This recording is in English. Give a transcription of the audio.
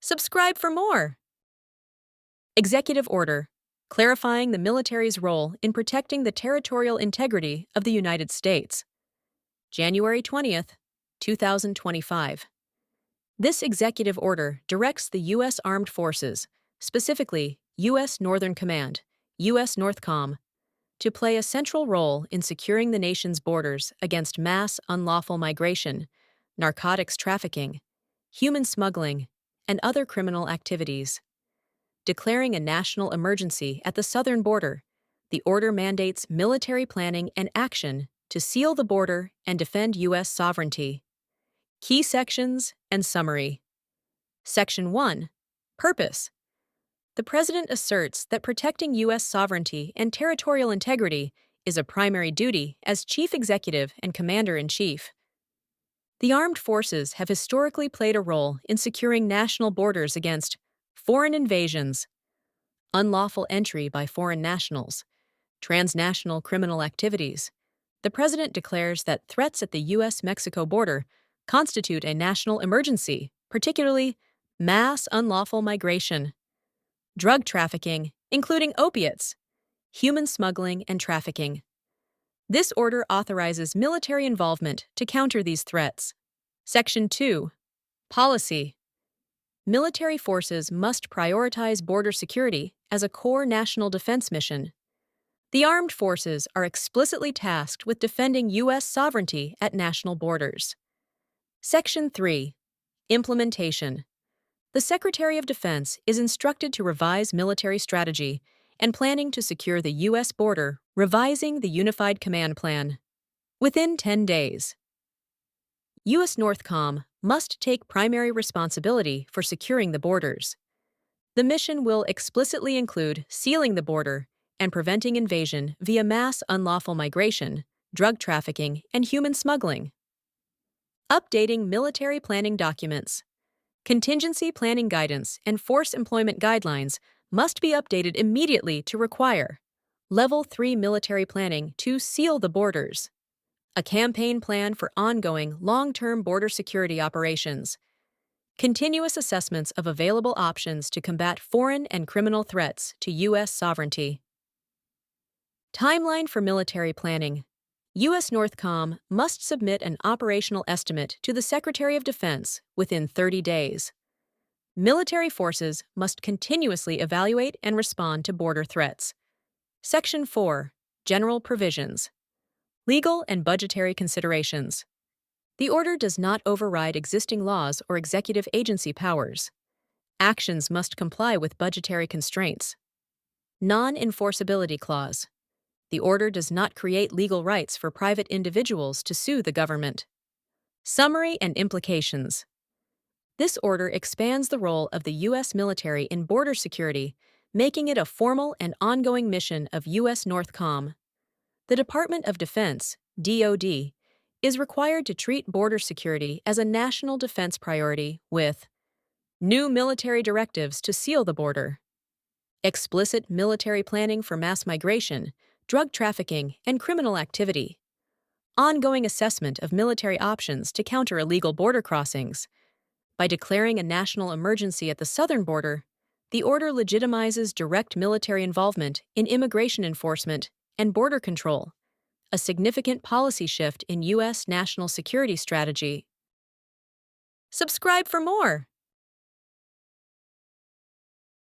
Subscribe for more. Executive Order, clarifying the military's role in protecting the territorial integrity of the United States. January 20th, 2025. This executive order directs the U.S. Armed Forces, specifically U.S. Northern Command, USNORTHCOM, to play a central role in securing the nation's borders against mass unlawful migration, narcotics trafficking, human smuggling, and other criminal activities. Declaring a national emergency at the southern border, the order mandates military planning and action to seal the border and defend U.S. sovereignty. Key sections and summary. Section 1. Purpose. The President asserts that protecting U.S. sovereignty and territorial integrity is a primary duty as Chief Executive and Commander-in-Chief. The armed forces have historically played a role in securing national borders against foreign invasions, unlawful entry by foreign nationals, transnational criminal activities. The President declares that threats at the U.S.-Mexico border constitute a national emergency, particularly mass unlawful migration, drug trafficking, including opiates, human smuggling, and trafficking. This order authorizes military involvement to counter these threats. Section 2. Policy. Military forces must prioritize border security as a core national defense mission. The armed forces are explicitly tasked with defending U.S. sovereignty at national borders. Section 3. Implementation. The Secretary of Defense is instructed to revise military strategy and planning to secure the U.S. border, revising the Unified Command Plan. Within 10 days. USNORTHCOM must take primary responsibility for securing the borders. The mission will explicitly include sealing the border and preventing invasion via mass unlawful migration, drug trafficking, and human smuggling. Updating military planning documents. Contingency planning guidance and force employment guidelines must be updated immediately to require Level 3 military planning to seal the borders, a campaign plan for ongoing long-term border security operations, continuous assessments of available options to combat foreign and criminal threats to U.S. sovereignty. Timeline for military planning. USNORTHCOM must submit an operational estimate to the Secretary of Defense within 30 days. Military forces must continuously evaluate and respond to border threats. Section 4. General Provisions. Legal and budgetary considerations. The order does not override existing laws or executive agency powers. Actions must comply with budgetary constraints. Non-enforceability clause. The order does not create legal rights for private individuals to sue the government. Summary and implications. This order expands the role of the U.S. military in border security, making it a formal and ongoing mission of USNORTHCOM. The Department of Defense, DoD, is required to treat border security as a national defense priority with new military directives to seal the border, explicit military planning for mass migration, drug trafficking, and criminal activity, ongoing assessment of military options to counter illegal border crossings. By declaring a national emergency at the southern border, the order legitimizes direct military involvement in immigration enforcement and border control, a significant policy shift in U.S. national security strategy. Subscribe for more.